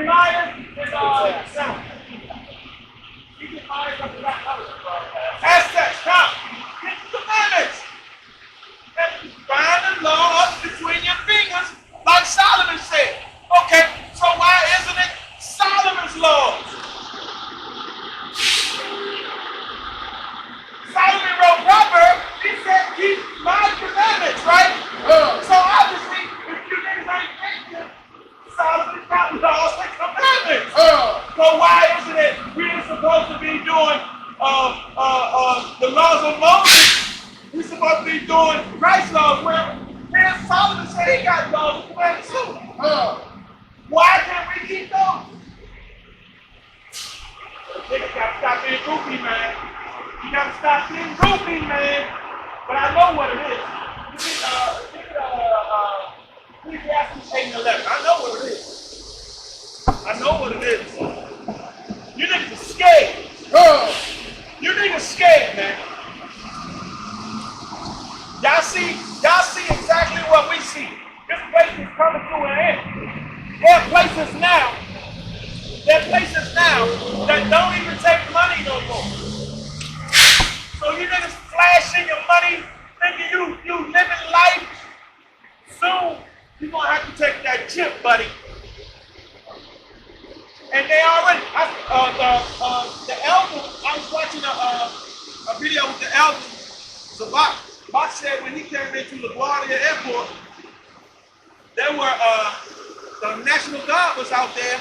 Myers and South. Aztecs, come. Get the commandments. And bind the law up between your fingers, like Solomon said. Okay, so why isn't it Solomon's laws? Solomon wrote Proverbs. He said, keep my commandments, right? So obviously, if you niggas ain't thinking, Solomon's got laws and commandments. So why isn't it we're supposed to be doing the laws of Moses? We're supposed to be doing Christ's laws. Where man, Solomon said he got laws and commandments too. Why can't we keep those? Niggas gotta stop being goofy, man. You gotta stop being goofy, man. But I know what it is. Ecclesiastes 8 and 11. I know what it is. I know what it is. You niggas are scared. You niggas scared, man. Y'all see exactly what we see. This place is coming to an end. There are places now that don't even take money no more. So you niggas flashing your money, thinking you living life. Soon you're gonna have to take that chip, buddy. And they already, the elder, I was watching a video with the elder, Zabak. Zabak said when he came into LaGuardia Airport, there were, the National Guard was out there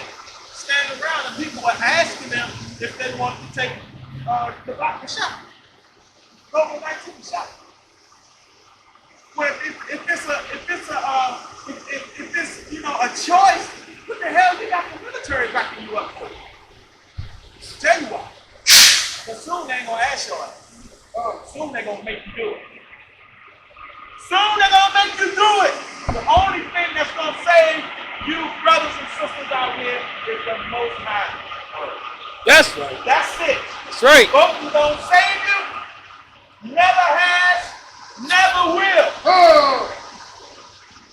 standing around and people were asking them if they wanted to take the shot. COVID-19 shot. Well, if it's a choice, what the hell you got the military backing you up for? Tell you why. Because soon they ain't gonna ask you that. Soon they gonna make you do it. Soon they're gonna make you do it. The only thing that's gonna save you brothers and sisters out here is the Most High. That's right. That's it. That's right. Both who don't save you, never has, never will.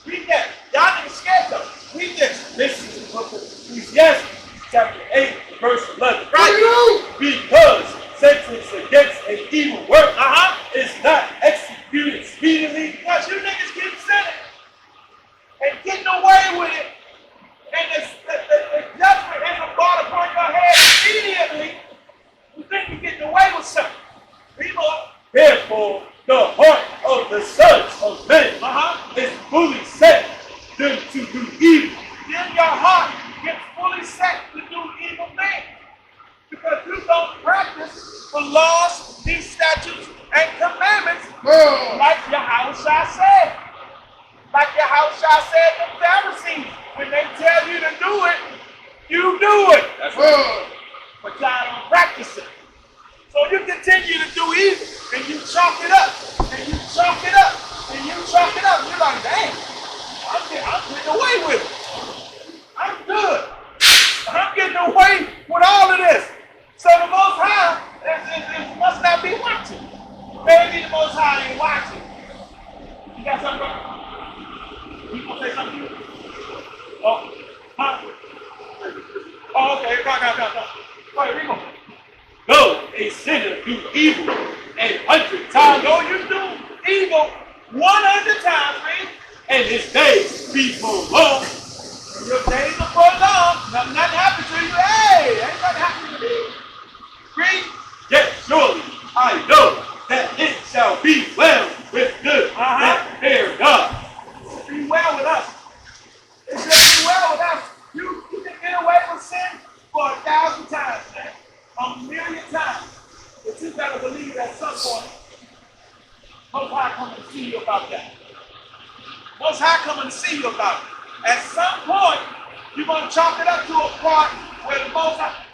Read that. Y'all niggas scared though. Read this. Listen to Ecclesiastes chapter 8, verse 11. Right? Because sentence against an evil work is not executed speedily. Because you niggas keep sinning and getting away with it. And the judgment isn't brought upon your head immediately. You think you're getting away with something. People, therefore, the heart of the sons of men is fully set them to do evil. Then your heart gets fully set to do evil things. Because you don't practice the laws, these statutes, and commandments like Yahushua said. Like Yahushua said to the Pharisees, when they tell you to do it, you do it. That's right. But y'all don't practice it. So you continue to do evil, and you chalk it up, and you chalk it up, and you chalk it up. You're like, dang, I'm getting away with it. I'm good. I'm getting away with all of this. So the Most High must not be watching. Maybe the Most High ain't watching. You got something, bro? You gonna say something to you? Oh, huh? Oh, okay. Come. Go ahead, Rico. Though a sinner do evil 100 times, though you do evil 100 times, man, and his days be prolonged. Your days are prolonged. Nothing happened to you. Hey, ain't nothing happened to me. Read. Yet surely I know that it shall be well with good that fear God. Be well with us. It shall be well with us. You can get away with sin for 1,000 times, man. 1,000,000 times. But you gotta believe at some point, Most High coming to see you about that. Most High coming to see you about it. At some point, you're gonna chalk it up to a part where the Most High.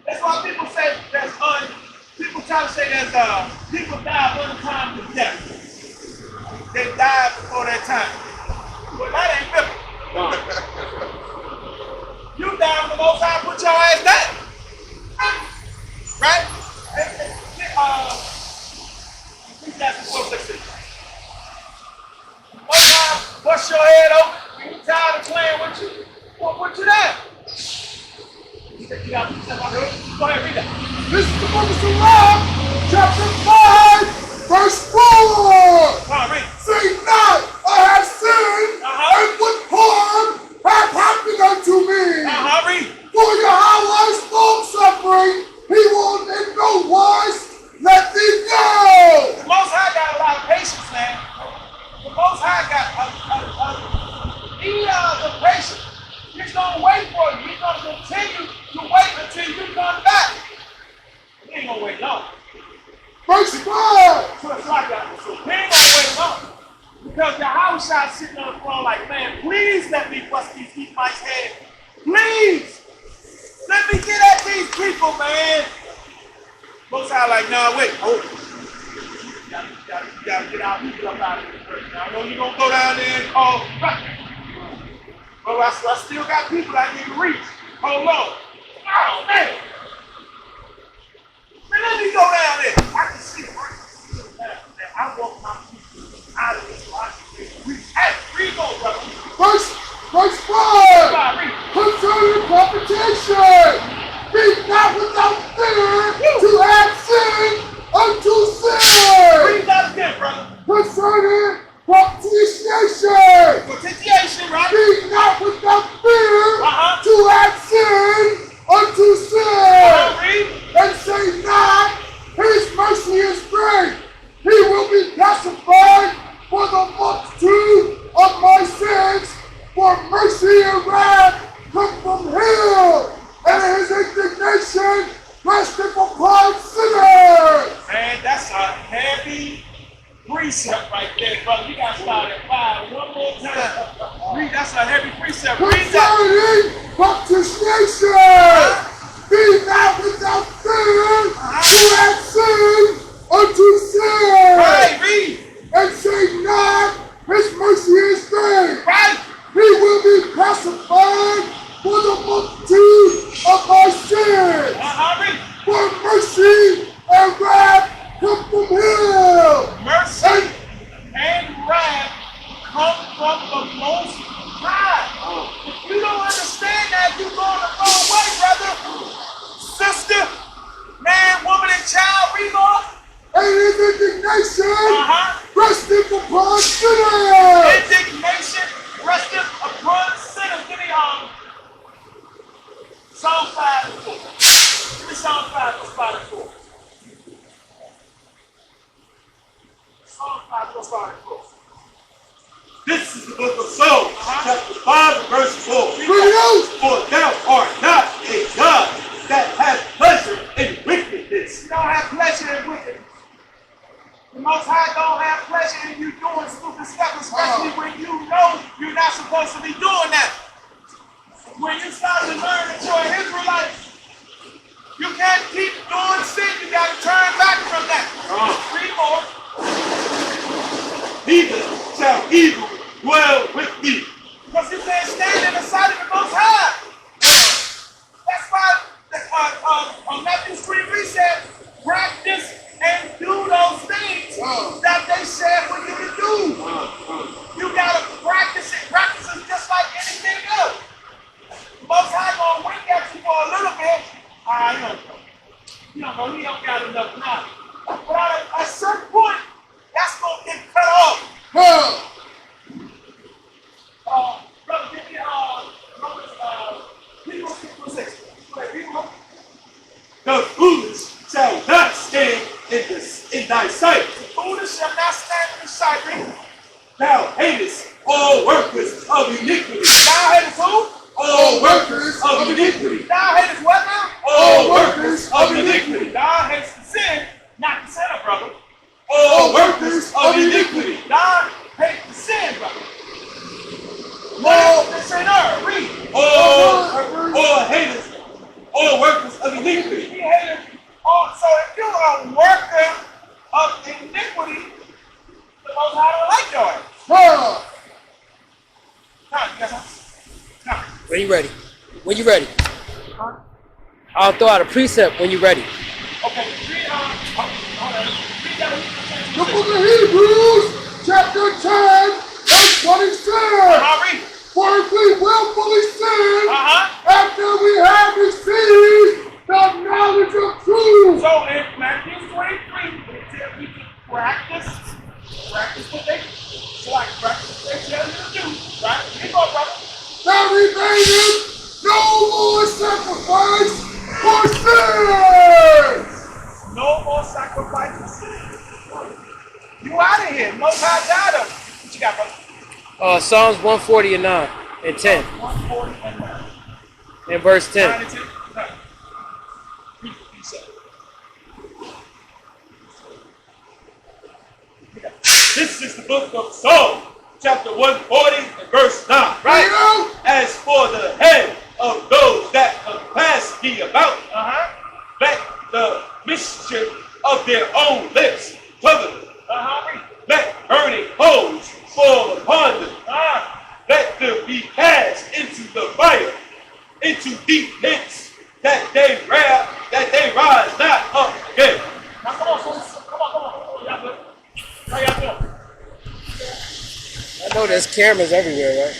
That's why people say people try to say that people die untimely death. They died before their time. Well, that ain't biblical. You die when the Most High put your ass down. Right? Ecclesiastes 4:16. Most High bust your head open when you tired of playing with you. What you there? You said you got to step out here. Go ahead, read that. This is the book of Sirach, chapter 5, verse 4. Read. Say not, I have sinned, and what harm hath happened unto me? Read. For Yahweh's long suffering, he will in no wise let thee go. The Most High got a lot of patience, man. The Most High got eons of patience. He's going to wait for you. He's going to continue to wait until you come back. He ain't going to wait long. Verse 5. So it's like that. So he ain't going to wait long. Because the house shot sitting on the throne like, man, please let me bust these Edomites' head. Please. Let me get at these people, man. Most High like, nah, wait, hold it. You gotta get our people up out of here first. Now, I know you're gonna go down there and call record. But I still got people I need to reach. Hold on. Oh, man. Man, let me go down there. I can see right now. I want my people out of this so I can reach. Hey, read on, brother. Verse 5. Read. Concerning propitiation, be not without fear to add sin unto sin. Read that again, brother. Concerning propitiation, Propitiation, right? be not without fear to add sin unto sin. Read. And say not, his mercy is great. He will be pacified for the multitude of my sins. For mercy and wrath come from him, and his indignation resteth upon sinners. Man, that's a heavy precept right there, brother. You got to start at 5 one more time. Read, that's a heavy precept. Read that. Concerning propitiation, be not without fear to add sin unto sin. Right, read. And say not, his mercy is great. Right. He will be pacified for the multitude of our sins. Read. For mercy and wrath come from him. Mercy and wrath come from the Most High. If you don't understand that, you're going the wrong way, brother. Sister, man, woman, and child, read on. And his indignation resteth upon sinners. Indignation resteth upon sinners. Give me Psalm 5 and 4. Give me Psalm 5 verse 5 and 4. Psalm 5 verse 5 and 4. This is the book of Psalms, chapter 5 and verse 4. For thou art not a God that has pleasure in wickedness. You don't have pleasure in wickedness. The Most High don't have pleasure in you doing stupid stuff, especially when you know you're not supposed to be doing that. When you start to learn that you're an Israelite, you can't keep doing sin. You got to turn back from that. Read more. Neither shall evil dwell with thee. Because you can't stand in the sight of the Most High. That's why Matthew 3 said, practice and do those things that they said for you to do. You gotta practice it. Practice is just like anything else. Most High gonna wink at you for a little bit. You don't know, he don't got enough knowledge. But at a certain point, that's gonna get cut off. Brother, give me Hebrews 6. The foolish shall not stand in thy sight. The foolish shall not stand in thy sight. Thou hatest all workers of iniquity. Thou hatest who? All workers of iniquity. Thou hatest what now? All workers of iniquity. Thou hatest the sin, not the sinner, brother. All workers of iniquity. Thou hatest the sin, brother. Not the sinner. Read. All haters. All workers of iniquity. He hated. So if you're a worker of iniquity, the Most High don't like your ass. Come, you got something? Come. When you ready? When you ready? I'll throw out a precept when you're ready. Okay, read that. The book of Hebrews, chapter 10, verse 26. I'll read. For if we willfully sin Uh-huh. after we have received the knowledge of truth. So in Matthew 23, they tell you to practice what they practice what they tell you to do. Right? Here you go, brother. There remaineth no more sacrifice for sins. No more sacrifices. You out of here. Most High died of it. What you got, brother? Psalms 140 and 9 and 10 140 and 9. and verse 9 10. and 10? No. Read what he said. This is the book of Psalms, chapter 140 and verse 9, right? As for the head of those that compass thee about, let the mischief of their own lips cover them. Let burning coals fall upon them. Let them be cast into the fire, into deep pits, that they rise not up again. Now come on, folks. Come on. Y'all good? How y'all doing? I know there's cameras everywhere, right?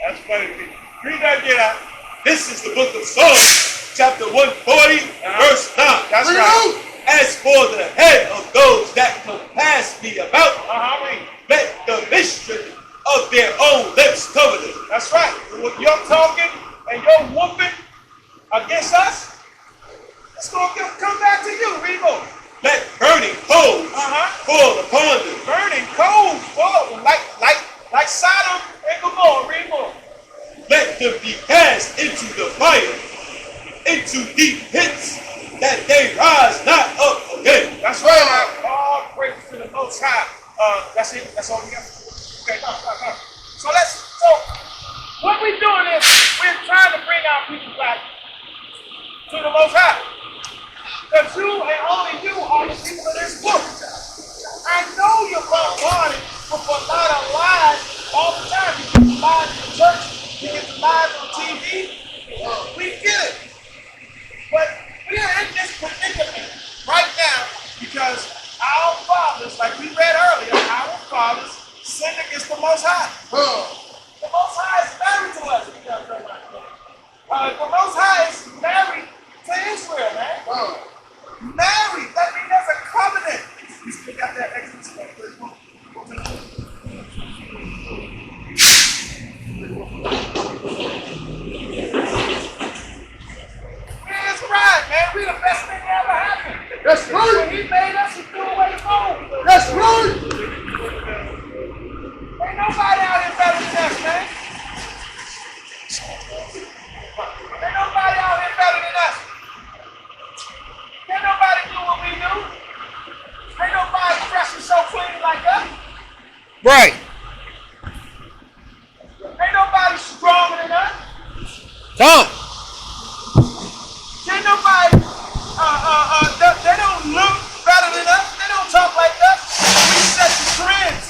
That's funny. Read that again out. This is the book of Psalms, chapter 140, verse 9. That's right. As for the head of those that compass me about, let the mischief of their own lips cover them. That's right. When you're talking and you're whooping against us, it's going to come back to you. Read more. Let burning coals fall upon them. Burning coals fall like Sodom and Gomorrah. Read more. Let them be cast into the fire, into deep pits, that they rise not up again. That's right. All praise to the Most High. That's it. That's all we got. Okay, no. So what we're doing is we're trying to bring our people back to the Most High. Because you and only you are the people of this book. I know you're bombarded with a lot of lies all the time. You get the lies in the church, you get the lies on TV. We get it. But we are in this predicament right now because our fathers, like we read earlier, our fathers sinned against the Most High. The Most High is married to us. The Most High is married to Israel, man. Married. That means there's a covenant. You still got that Exodus 31. That's right, man. We the best thing that ever happened. That's right. When he made us, he threw away the gold. That's right. Ain't nobody out here better than us, man. Ain't nobody out here better than us. Ain't nobody do what we do. Ain't nobody fresh and so clean like us. Right. Ain't nobody stronger than us. Tom. Ain't nobody, they don't look better than us. They don't talk like us. We set the trends.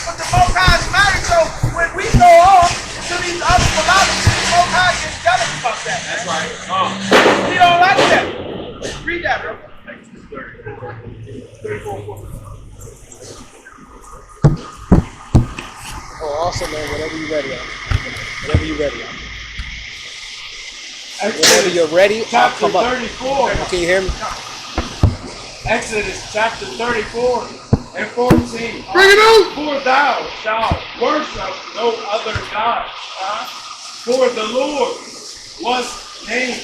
But the Most High is married, so when we go on to these other philosophies, the Most High gets jealous about that. That's right. He don't like that. Read that, bro. 34. Oh, awesome, man. Whenever you're ready, Whenever you're ready, Whenever you're ready, I'll Chapter come up. 34. Can you hear me? Exodus chapter 34 and 14. Bring it out. For thou shalt worship no other God. For the Lord, one's name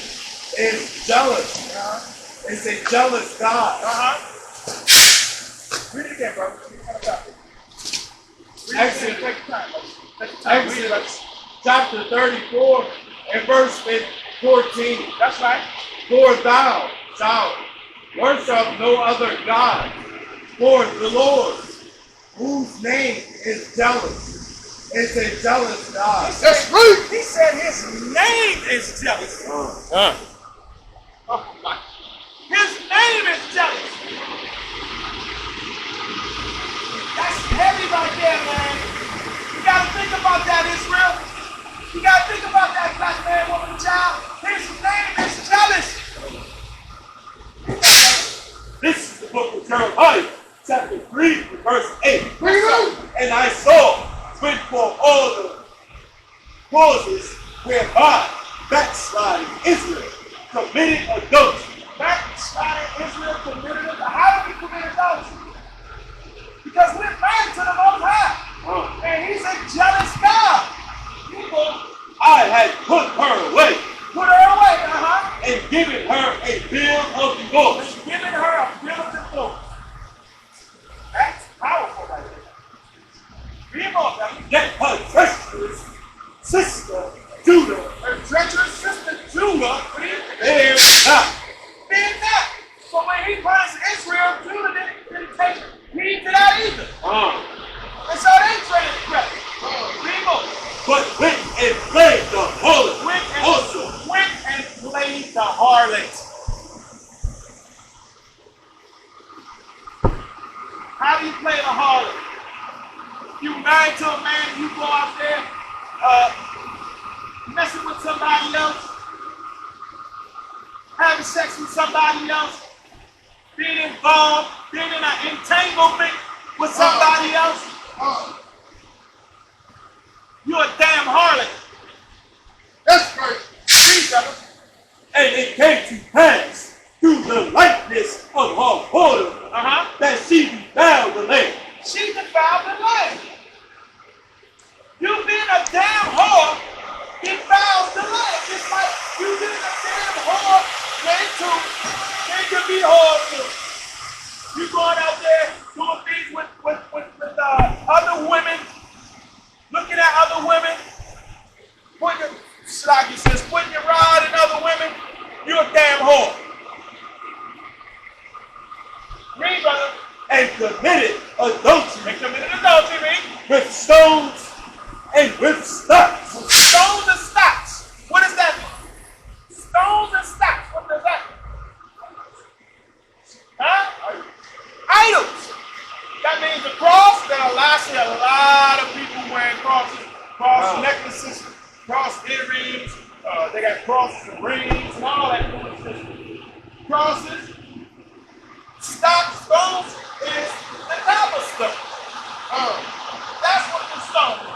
is jealous. It's a jealous God. Read it again, bro. Exodus chapter 34 and verse 14. That's right. For thou shalt worship no other God. For the Lord, whose name is jealous, is a jealous God. That's right. He said his name is jealous. Oh my. His name is jealous. That's heavy right there, man. You gotta think about that, Israel. You gotta think about that, black man, woman, child. His name is jealous. This is the book of Jeremiah, chapter 3, verse 8. Bring it out. And I saw when for all the causes whereby backsliding Israel committed adultery. Backsliding Israel committed adultery. How do we commit adultery? Because we're married to the Most High. And He's a jealous God. I had put her away Put her away, and given her a bill of divorce. and giving her a bill of divorce. That's powerful right there. Read more, brother. Yet her treacherous sister Judah Her treacherous sister Judah, there not. did that. So when He punished Israel, Judah didn't take heed to that either. And so they traded credit. Read more. But went and played the harlot also. Went and played the harlot. How do you play the harlot? You married to a man, you go out there messing with somebody else, having sex with somebody else, being involved, being in an entanglement with somebody else. You're a damn harlot. That's right. Read, brother. And it came to pass through the likeness of her whoredom that she defiled the land. She defiled the land. You being a damn whore defiles the land. Just like you being a damn whore, they can be whores too. You going out there doing things with other women, looking at other women, putting your rod in other women, you're a damn whore. Read, brother. And committed adultery Read. with stones and with stocks. Stones and stocks. What does that mean? Stones and stocks. What does that mean? Huh? Idols. That means the cross. I see a lot of people wearing crosses, cross necklaces, cross earrings. They got crosses and rings and all that foolishness. Crosses, stocks, stones is the cobblestone. That's what the stone is.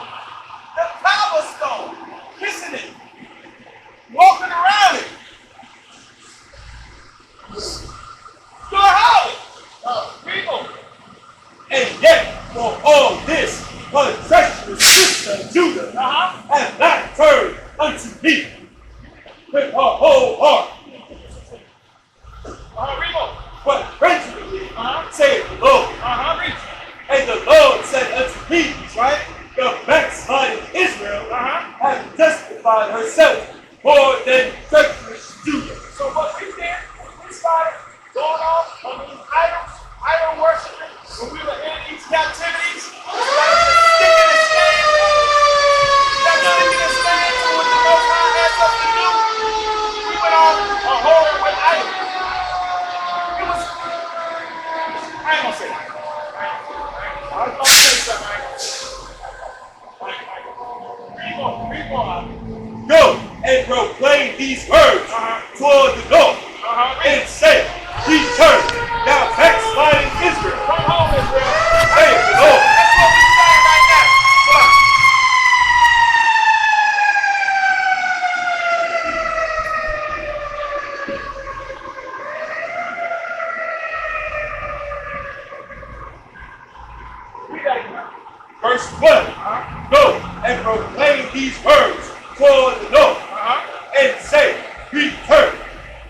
The cobblestone. Kissing it. Walking around it. You're a harlot. People. And yet for all this her treacherous sister Judah hath not turned unto me with her whole heart. Remo. But graciously saith the Lord. Read. And the Lord said unto me, right? The backsliding Israel hath justified herself more than treacherous Judah. So what we did, we started going off on these idols, idol worshiping, when we were in these captivities. We started sticking and staying. Sticking and staying to what the Most High had us to do. We went on a whole with idols. It was, I ain't gonna say that. I was gonna say something. Read more. Go and proclaim these words toward the north and say, return, thou backsliding Israel. Come home, Israel. Saith the Lord. That's what we're saying right now. Come on. Read that again. Verse 12. Go and proclaim these words toward the north and say, return,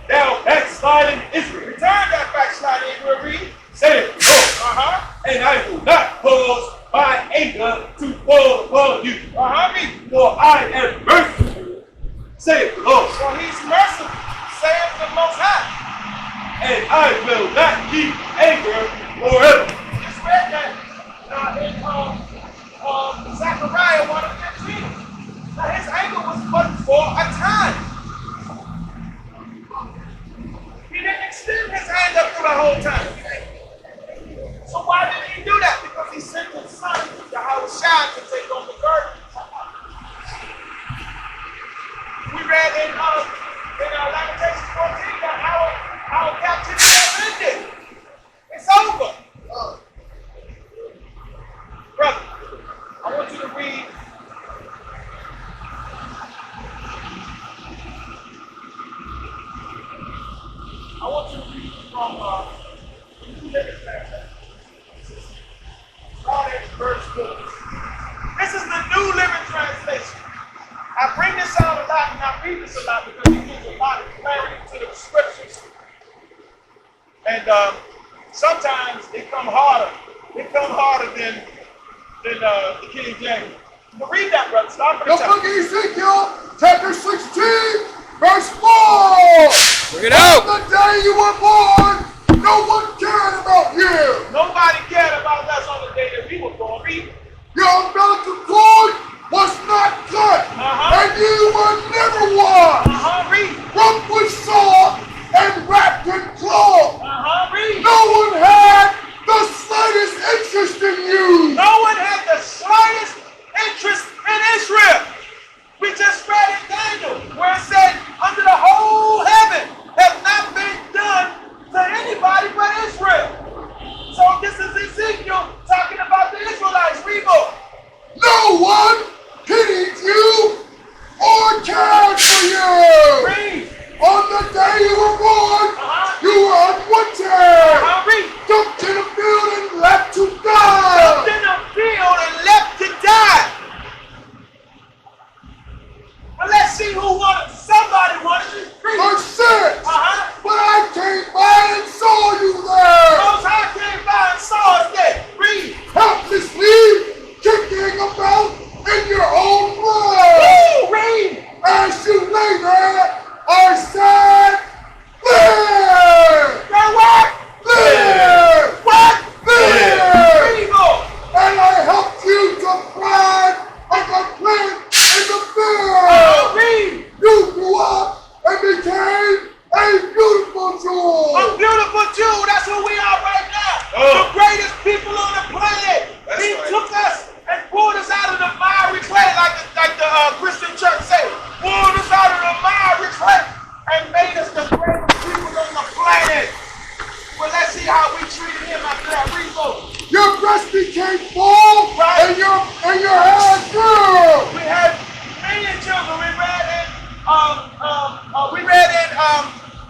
thou backsliding Israel. Return that backsliding Israel, read. Saith the Lord. And I will not cause my anger to fall upon you. Read. For I am merciful, saith the Lord. For he's merciful, saith the Most High. And I will not keep anger forever. Just read that in Zechariah 1:15. Now his anger was but for this. I bring this out a lot and I read this a lot because it gives a lot of clarity to the scriptures. And sometimes it come harder. It come harder than the King James. But read that, brother. Start from The the top. book of Ezekiel, chapter 16, verse 4. Bring it out. On the day you were born, no one cared about you. Nobody cared about us on the day that we were born. Read. Your umbilical cord was not cut, and you were never one. Read. Rump was saw and wrapped in cloth. Read. No one had the slightest interest in you. No one had the slightest interest in Israel. We just read in Daniel where it said, under the whole heaven has not been done to anybody but Israel. So this is Ezekiel talking about the Israelites. Read more. No one pitied you or cared for you. Read. On the day you were born, you were unwanted. Read. Dumped in a field and left to die. Jumped in the field and left to die. But let's see who wanted. Somebody wanted you. Read. Verse 6. But I came by and saw you there. Most High came by and saw us there. Read. Helplessly kicking about in your own blood. Woo! Read. As you lay there, I said, live! Now what? Live! What? Live! Read more. And I helped you to thrive like a plant in the field. Read. You grew up and became a beautiful jewel. A beautiful Jew. That's who we are right now. The greatest people on the planet. He took us and pulled us out of the miry clay, like the Christian church say. Pulled us out of the miry clay and made us the greatest people on the planet. Well, let's see how we treated him after that. Read more. Your breast became full Right. and your hair grew. We had many children. We read in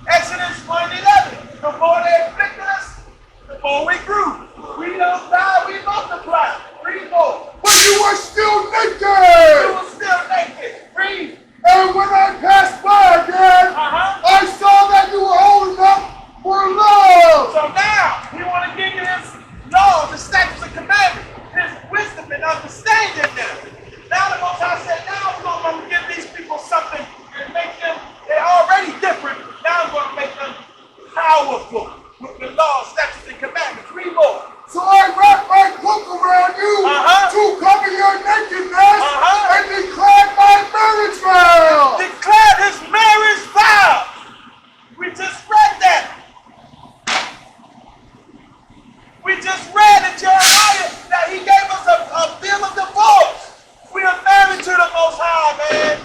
Exodus 1:11. The more they afflicted us, the more we grew. We don't die, we multiply. Read more. But you were still We naked. were still naked. Read. And when I passed by again, I saw that you were holding up for love. So now we want to give you his laws, the statutes and commandments, his wisdom and understanding now. Now the Most High said, now I'm going to give these people something and make them, they're already different. Now I'm going to make them powerful with the laws, statutes, and commandments. Read more. So I wrapped my cloak around you to cover your nakedness and declared my marriage vow. Declared his marriage vow. We just read that. We just read in Jeremiah that he gave us a bill of divorce. We are married to the Most High, man.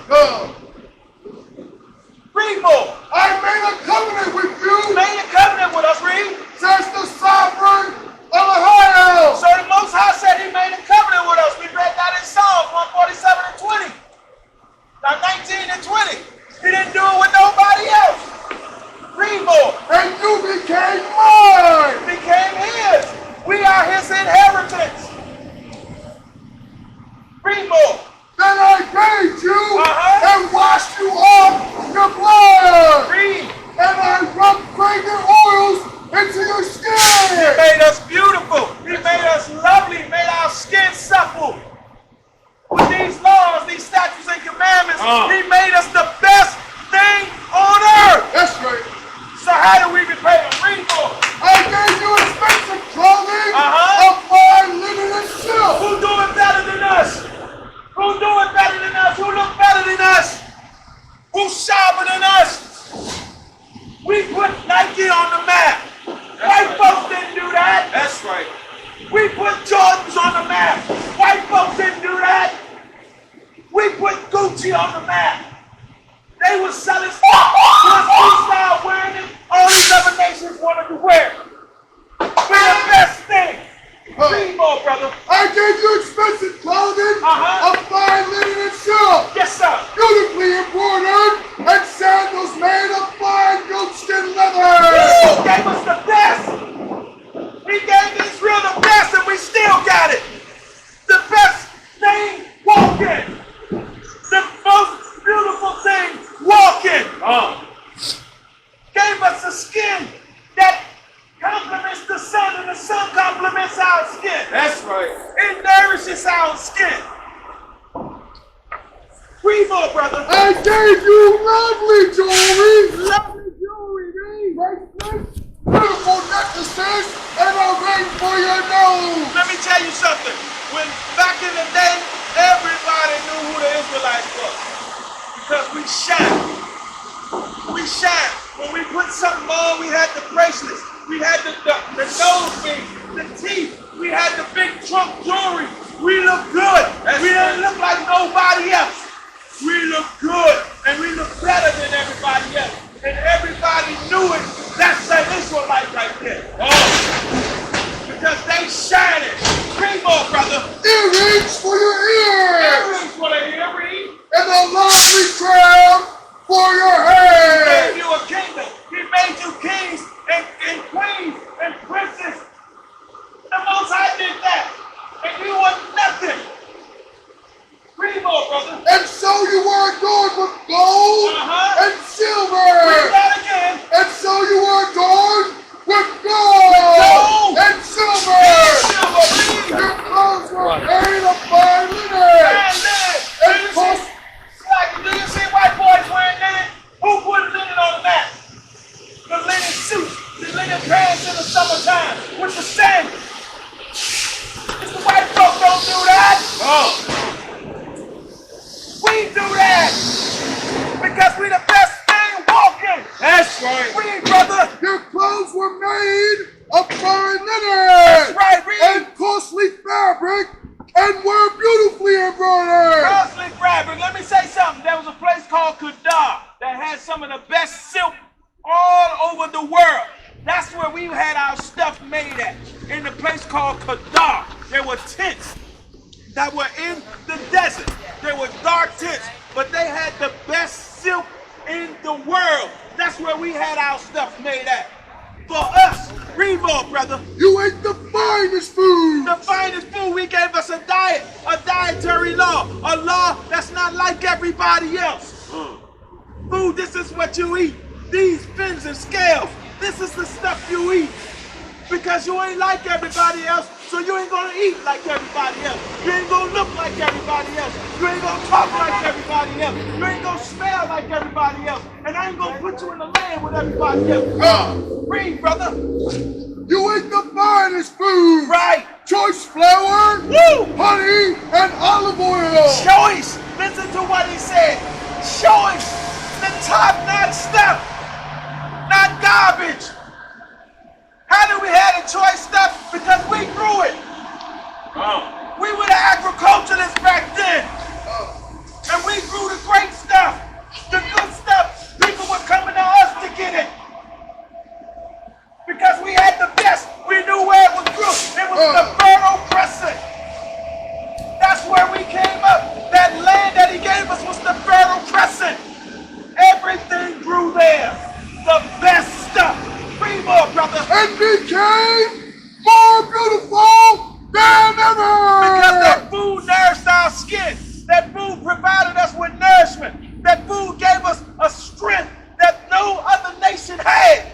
Read more. I made a covenant with you, Made a covenant with us, read. says the sovereign of Ohio. So the Most High said he made a covenant with us. We read that in Psalms 147 and 20. Now 19 and 20. He didn't do it with nobody else. Read more. And you became mine. Became his. We are his inheritance. Read more. Then I bathed you and washed you off your blood. Read. And I rubbed fragrant oils into your He skin. made us beautiful. He made us lovely. He made our skin supple. With these laws, these statutes and commandments, he made us the best thing on earth. That's right. So how do we repay him? Read more. I gave you expensive clothing Uh-huh. of fine linen and silk. Who do it better than us? Who do it better than us? Who look better than us? Who's sharper than us? We put Nike on the map. White folks didn't do that. That's right. We put Jordans on the map. White folks didn't do that. We put Gucci on the map. They were selling stuff. Once we started wearing it, all these other nations wanted to wear it. We're the best thing. Read more, brother. I gave you expensive clothing of fine linen and silk, Yes, sir. beautifully embroidered, and sandals made of fine goatskin leather. He gave us the best. He gave Israel the best, and we still got it. The best thing walking. brightens our skin. That's right. It nourishes our skin. Breathe more, brother. I gave you lovely jewelry. Lovely jewelry, Reed. Bracelets, beautiful necklaces, and a ring for your nose. Let me tell you something. When back in the day, everybody knew who the Israelites was. Because we shine. We shine. When we put something on, we had the bracelets. We had the nose rings, the teeth. We had the big trunk jewelry. We look good. We didn't look like nobody else. We look good, and we look better than everybody else. And everybody knew it. That's the Israelite right there. Oh, because they shining. Bring more, brother. Earrings for your ears. Earrings for the earring. And a lovely crown for your He head. gave you a kingdom. He made you kings and queens and princes. The Most High did that. And you want nothing. Read more, brother. And so you were adorned with gold and Read silver. that again. And so you were adorned with gold and silver. Silver, read. Your clothes were made of fine linen. And linen. And cost Do you see white boys wearing linen? Who put linen on the mat? The linen suit, the linen pants in the summertime with the sandals. The white folk don't do that. Oh. We do that because we the best thing walking. That's right. Read, brother. your clothes were made of fine linen. Right, read. And costly fabric and were beautifully embroidered. Costly fabric. Let me say something. There was a place called Kedar that had some of the best silk all over the world. That's where we had our stuff made at. In the place called Kedar. There were tents that were in the desert. They were dark tents, but they had the best silk in the world. That's where we had our stuff made at. For us, read more, brother. You ate the finest food. The finest food, we gave us a diet, a dietary law, a law that's not like everybody else. Food, this is what you eat. These fins and scales, this is the stuff you eat. Because you ain't like everybody else, so you ain't gonna eat like everybody else. You ain't gonna look like everybody else. You ain't gonna talk like everybody else. You ain't gonna smell like everybody else. And I ain't gonna put you in the land with everybody else. Read, brother. You ate the finest food. Right. Choice flour, Woo! honey, and olive oil. Choice. Listen to what he said. Choice. The top-notch stuff. Not garbage. How did we have the choice stuff? Because we grew it. Oh. We were the agriculturists back then. And we grew the great stuff. The good stuff. People were coming to us to get it. Because we had the best. We knew where it was grew. It was the Fertile Crescent. That's where we came up. That land that he gave us was the Fertile Crescent. Everything grew there. The best stuff. Read more, brother. And became more beautiful than ever. Because that food nourished our skin. That food provided us with nourishment. That food gave us a strength that no other nation had.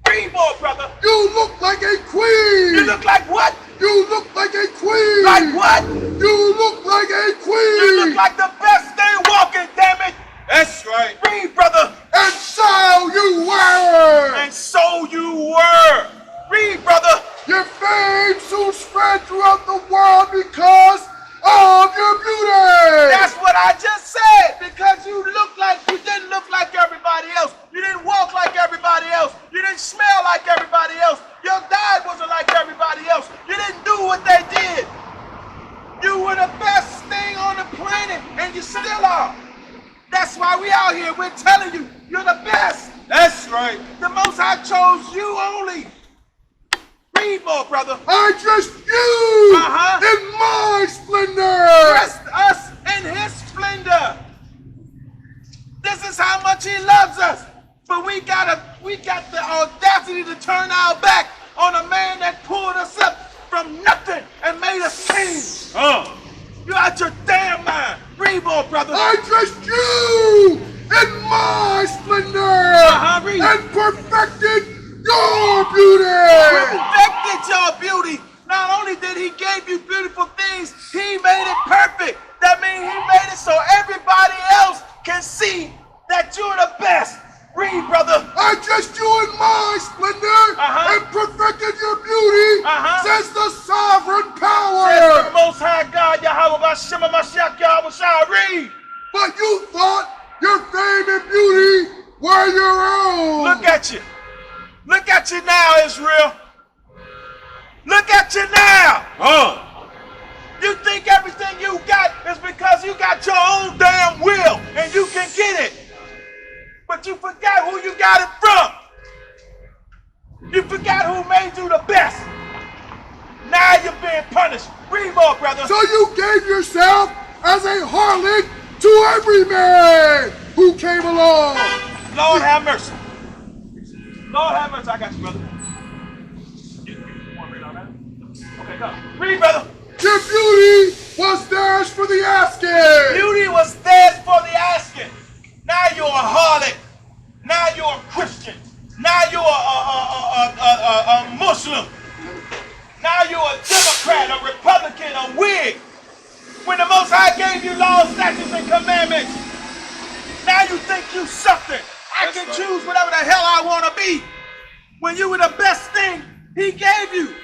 Read more, brother. You look like a queen. You look like what? You look like a queen. Like what? You look like a queen. You look like the best thing walking, damn it. That's right. Read, brother. And so you were. And so you were. Read, brother. Your fame soon spread throughout the world because of your beauty. That's what I just said. Because you didn't look like everybody else. You didn't walk like everybody else. You didn't smell like everybody else. Your diet wasn't like everybody else. You didn't do what they did. You were the best thing on the planet, and you still are. That's why we out here. We're telling you, you're the best. That's right. The Most High chose you only. Read more, brother. I dressed you in my splendor. Dressed us in his splendor. This is how much he loves us. But we got the audacity to turn our back on a man that pulled us up from nothing and made us kings. Oh. You out your damn mind. Read more, brother. I dressed you in my splendor Read. and perfected your your beauty. Perfected your beauty. Not only did he give you beautiful things, he made it perfect. That means he made it so everybody else can see that you're the best. Read, brother. I dressed you in my splendor and perfected your beauty, says the sovereign power. Says the Most High God, Yahweh Hashem Mashiach Yahweh Shai. Read. But you thought your fame and beauty were your own. Look at you. Look at you now, Israel. Look at you now. You think everything you got is because you got your own damn will and you can get it. But you forgot who you got it from. You forgot who made you the best. Now you're being punished. Read more, brother. So you gave yourself as a harlot to every man who came along. Lord have mercy. Lord have mercy. I got you, brother. You want to read all that? Okay, go. Read, brother. Your beauty was theirs for the asking. Beauty was theirs for the asking. Now you're a harlot. Now you're a Christian. Now you're a Muslim. Now you're a Democrat, a Republican, a Whig. When the Most High gave you laws, statutes, and commandments, now you think you something. I can choose whatever the hell I want to be. When you were the best thing he gave you.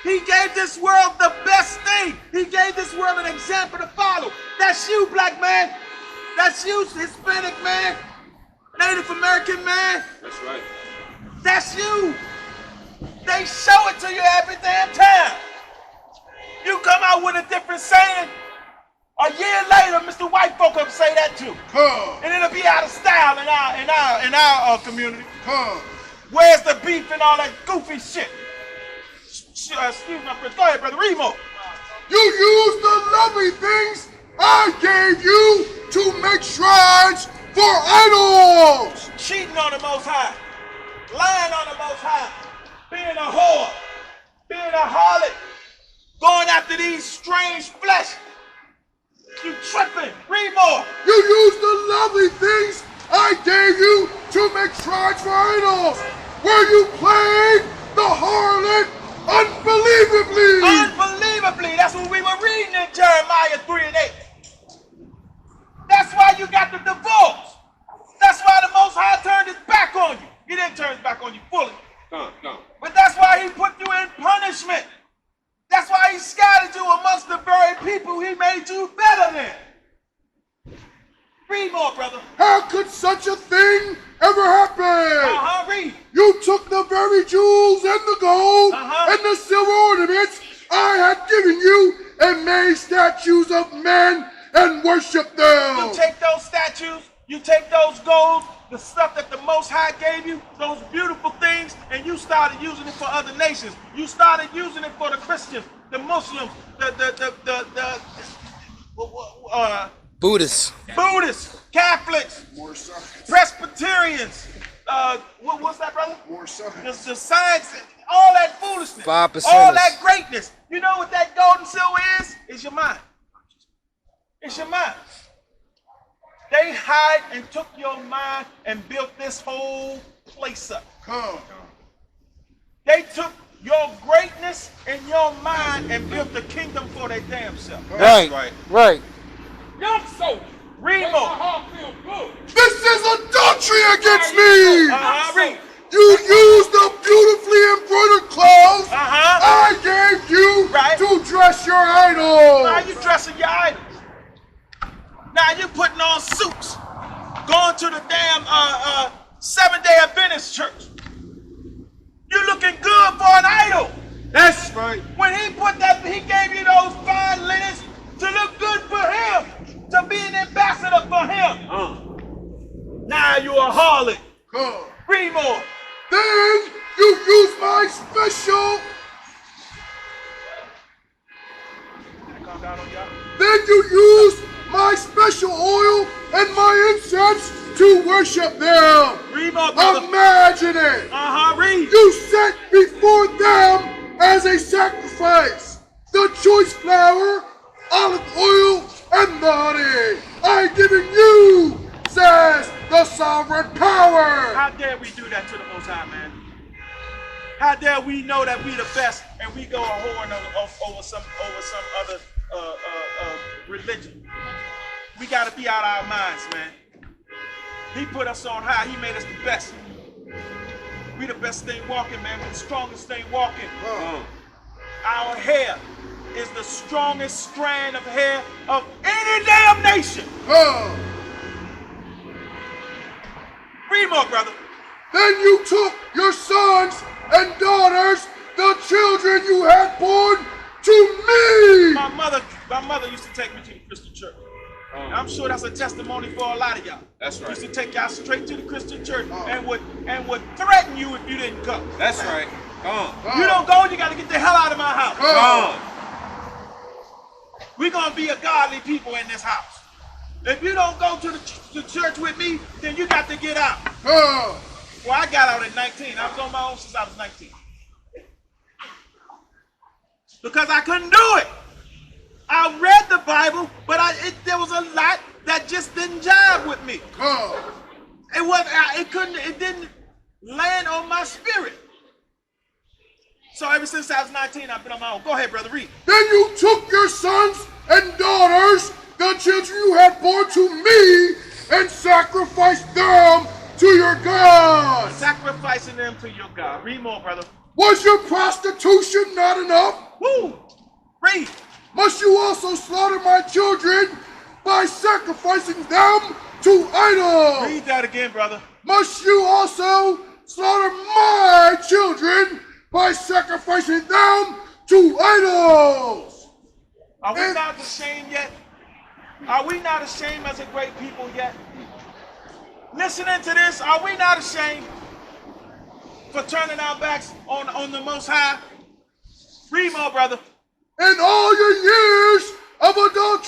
He gave this world the best thing. He gave this world an example to follow. That's you, black man. That's you, Hispanic man. Native American man. That's right. That's you. They show it to you every damn time. You come out with a different saying, a year later, Mr. White folk will say that too. And it'll be out of style in our community. Where's the beef and all that goofy shit? Excuse my friend. Go ahead, brother. Read more. You used the lovely things I gave you to make shrines for idols. Cheating on the Most High. Lying on the Most High. Being a whore. Being a harlot. Going after these strange flesh. You tripping. Read more. You used the lovely things I gave you to make shrines for idols, where you played the harlot unbelievably. Unbelievably. That's what we were reading in Jeremiah 3:8. That's why you got the divorce. That's why the Most High turned his back on you. He didn't turn his back on you fully. No. But that's why he put you in punishment. That's why he scattered you amongst the very people he made you better than. Read more, brother. How could such a thing ever happen? Read. You took the very jewels and the gold and the silver ornaments I had given you and made statues of men and worshiped them. You take those statues, you take those gold, the stuff that the Most High gave you, those beautiful things, and you started using it for other nations. You started using it for the Christians, the Muslims, Buddhists. Buddhists, Catholics, Presbyterians. What's that, brother? The science, all that foolishness, 5%. all that greatness. You know what that gold and silver is? It's your mind. It's your mind. They hide and took your mind and built this whole place up. They took your greatness in your mind and built the kingdom for their damn self. Right. Young soldier. Read Makes my more. heart feel good. This is adultery against me. Read. You used the beautifully embroidered clothes I gave you Right. to dress your idol. Now you dressing your idol. Now you putting on suits, going to the damn Seventh-day Adventist church. You looking good for an idol. That's right. When he put that, he gave you those fine linens to look good for him, to be an ambassador for him. Now you a harlot. Read more. Then you used my special. Calm down on y'all. Then you used my special oil and my incense to worship them. Read more, brother. Imagine it. Read. You set before them as a sacrifice the choice flour, olive oil, and the honey I given you, says the sovereign power. How dare we do that to the Most High, man? How dare we know that we the best and we go a whoring over some other religion? We got to be out of our minds, man. He put us on high. He made us the best. We the best thing walking, man. We the strongest thing walking. Our hair is the strongest strand of hair of any damn nation. Read more, brother. Then you took your sons and daughters, the children you had born to me. My mother used to take me to the Christian church. I'm sure that's a testimony for a lot of y'all. That's right. Used to take y'all straight to the Christian church and would threaten you if you didn't come. That's right. You don't go, you got to get the hell out of my house. We're going to be a godly people in this house. If you don't go to the church with me, then you got to get out. Well, I got out at 19. I was on my own since I was 19. Because I couldn't do it. I read the Bible, but there was a lot that just didn't jive with me. It didn't land on my spirit. So ever since I was 19, I've been on my own. Go ahead, brother, read. Then you took your sons and daughters, the children you had born to me, and sacrificed them to your God. Sacrificing them to your God. Read more, brother. Was your prostitution not enough? Woo! Read. Must you also slaughter my children by sacrificing them to idols? Read that again, brother. Must you also slaughter my children by sacrificing them to idols? Are we not ashamed yet? Are we not ashamed as a great people yet? Listening to this, are we not ashamed for turning our backs on the Most High? Read more, brother. In all your years of adultery,